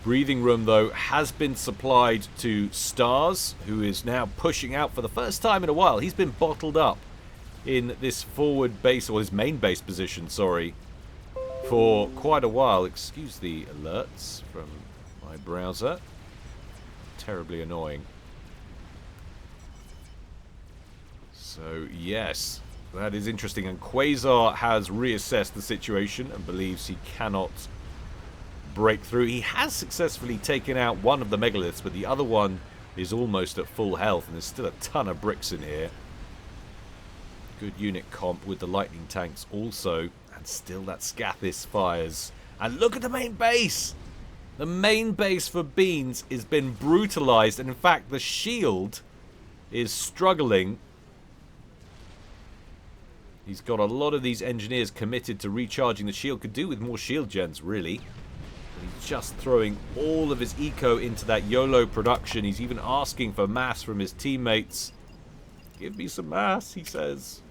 Speaker 1: Breathing room, though, has been supplied to Stars, who is now pushing out for the first time in a while. He's been bottled up in this forward base, or his main base position, sorry, for quite a while. Excuse the alerts from my browser. Terribly annoying. So, yes, that is interesting. And Quasar has reassessed the situation and believes he cannot break through. He has successfully taken out one of the megaliths, but the other one is almost at full health, and there's still a ton of bricks in here. Good unit comp with the lightning tanks also, and still that Scathis fires. And look at the main base! The main base for Beans has been brutalized, and in fact the shield is struggling. He's got a lot of these engineers committed to recharging the shield. Could do with more shield gens, really. He's just throwing all of his eco into that YOLO production. He's even asking for mass from his teammates. Give me some mass, he says.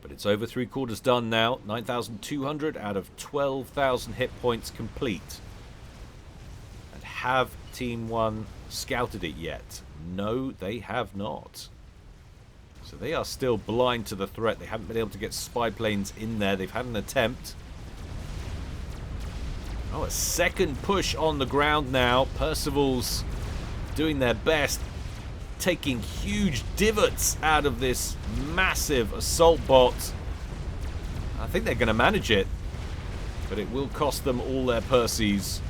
Speaker 1: But it's over 3/4 done now. 9,200 out of 12,000 hit points complete. And have Team 1 scouted it yet? No, they have not. So they are still blind to the threat. They haven't been able to get spy planes in there. They've had an attempt. Oh, a second push on the ground now. Percival's doing their best, taking huge divots out of this massive assault bot. I think they're going to manage it, but it will cost them all their Percies.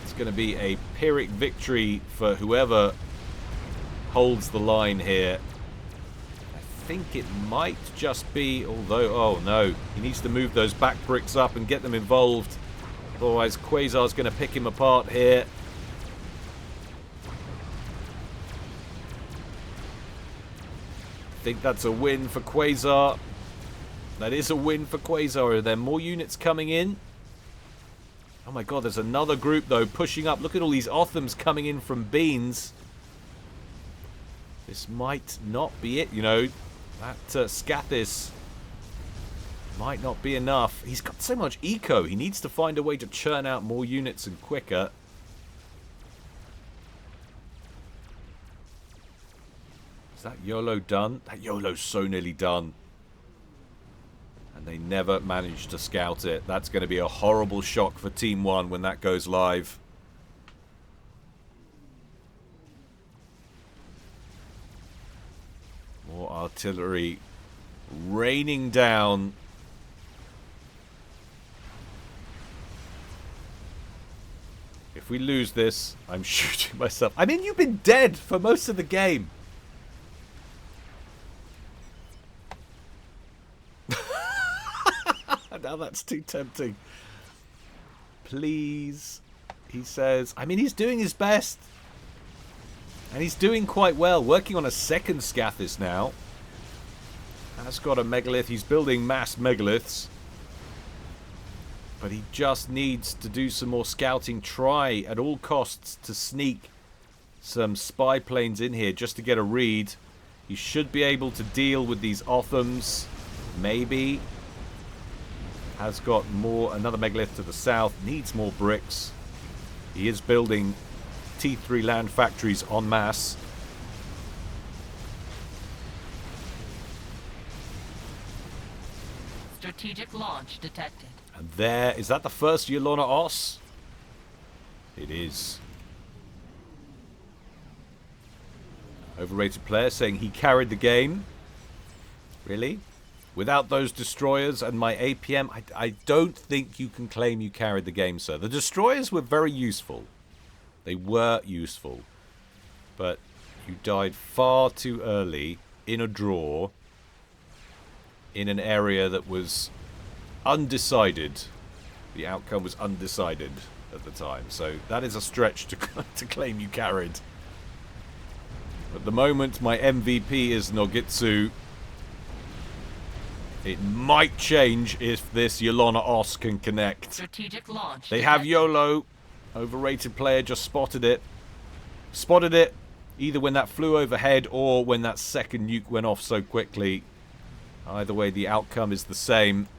Speaker 1: It's going to be a Pyrrhic victory for whoever holds the line here. I think it might just be, although, oh no, he needs to move those back bricks up and get them involved. Otherwise, Quasar's going to pick him apart here. I think that's a win for Quasar. That is a win for Quasar. Are there more units coming in? Oh my god, there's another group though pushing up. Look at all these Othams coming in from Beans. This might not be it, you know. That Scathis might not be enough. He's got so much eco. He needs to find a way to churn out more units and quicker. Is that YOLO done? That YOLO's so nearly done. And they never managed to scout it. That's going to be a horrible shock for Team 1 when that goes live. More artillery raining down. If we lose this, I'm shooting myself. I mean, you've been dead for most of the game. Now that's too tempting. Please, he says. I mean, he's doing his best. And he's doing quite well. Working on a second Scathis now. Has got a megalith. He's building mass megaliths. But he just needs to do some more scouting. Try at all costs to sneak some spy planes in here just to get a read. He should be able to deal with these Othams. Maybe. Has got more. Another megalith to the south. Needs more bricks. He is building T3 land factories en masse.
Speaker 2: Strategic launch detected.
Speaker 1: And there, is that the first Yolona Os? It is. Overrated player saying he carried the game. Really? Without those destroyers and my APM, I don't think you can claim you carried the game, sir. The destroyers were very useful. They were useful. But you died far too early in a draw in an area that was undecided. The outcome was undecided at the time. So that is a stretch to claim you carried. At the moment, my MVP is Nogitsu. It might change if this Yolona Os can connect.
Speaker 2: Strategic launch
Speaker 1: they have YOLO. Overrated player just spotted it. Spotted it. Either when that flew overhead or when that second nuke went off so quickly. Either way, the outcome is the same.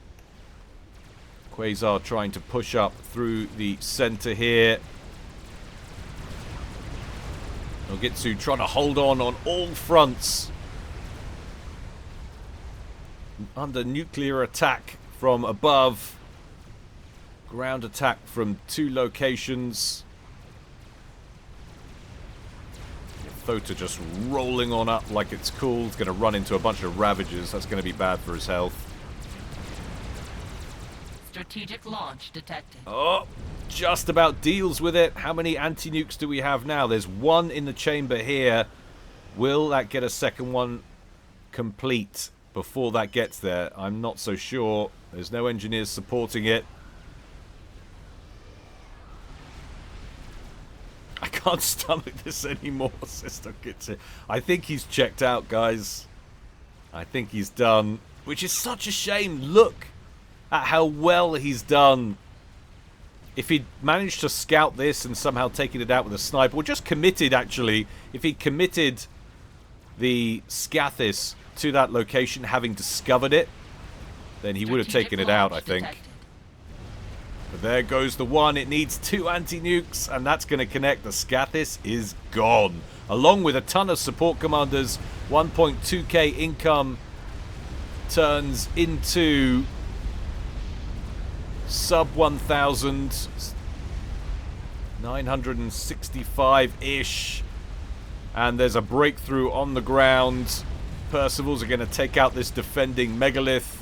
Speaker 1: Quasar trying to push up through the center here. Nogitsu trying to hold on all fronts. Under nuclear attack from above. Ground attack from 2 locations. Thota just rolling on up like it's cool. It's going to run into a bunch of Ravagers. That's going to be bad for his health.
Speaker 2: Strategic launch detected.
Speaker 1: Oh, just about deals with it. How many anti-nukes do we have now? There's 1 in the chamber here. Will that get a second one complete before that gets there? I'm not so sure. There's no engineers supporting it. I can't stomach this anymore, Sister Kitsu. I think he's checked out, guys. I think he's done. Which is such a shame. Look at how well he's done. If he'd managed to scout this and somehow taken it out with a sniper, or just committed, actually, if he'd committed the Scathis to that location, having discovered it, then he would have taken it out, I think.
Speaker 2: Detected.
Speaker 1: But there goes the 1. It needs 2 anti-nukes, and that's going to connect. The Scathis is gone. Along with a ton of support commanders, 1.2k income turns into sub 1,000, 965-ish. And there's a breakthrough on the ground. Percivals are going to take out this defending megalith.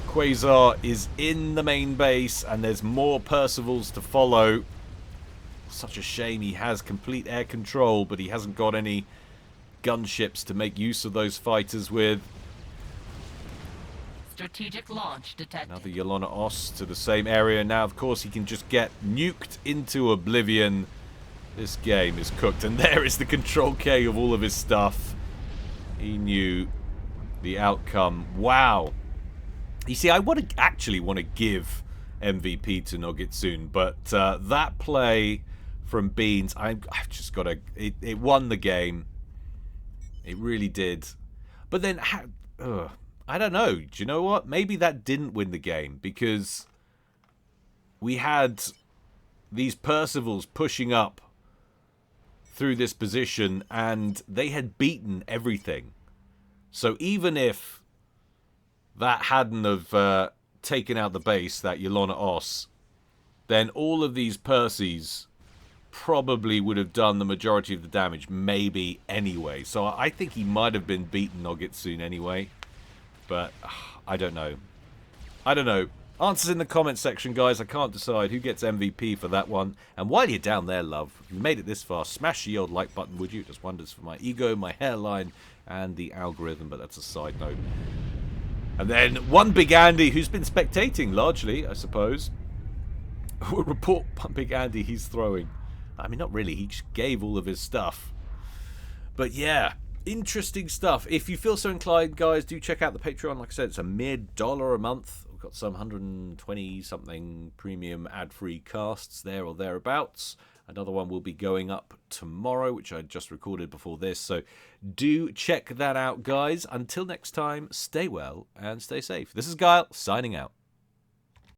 Speaker 1: Quasar is in the main base, and there's more Percivals to follow. Such a shame. He has complete air control, but he hasn't got any gunships to make use of those fighters with.
Speaker 2: Strategic launch detected.
Speaker 1: Another Yolana Os to the same area. Now, of course, he can just get nuked into oblivion. This game is cooked, and there is the control K of all of his stuff. He knew the outcome. Wow. You see, I actually want to give MVP to Nogitsune, but that play from Beans, I've just got to... It won the game. It really did. But then, I don't know. Do you know what? Maybe that didn't win the game, because we had these Percivals pushing up through this position, and they had beaten everything. So even if that hadn't have taken out the base, that Yolana Os, then all of these Percies probably would have done the majority of the damage, maybe anyway. So I think he might have been beaten Nogitsune anyway. But I don't know. I don't know. Answers in the comments section, guys. I can't decide who gets MVP for that one. And while you're down there, love, if you made it this far, smash the old like button, would you? It does wonders for my ego, my hairline, and the algorithm. But that's a side note. And then one Big Andy, who's been spectating largely, I suppose, will report one Big Andy he's throwing. I mean, not really. He just gave all of his stuff. But yeah, interesting stuff. If you feel so inclined, guys, do check out the Patreon. Like I said, it's a mere $1 a month. We've got some 120-something premium ad-free casts there or thereabouts. Another one will be going up tomorrow, which I just recorded before this. So do check that out, guys. Until next time, stay well and stay safe. This is Guile, signing out.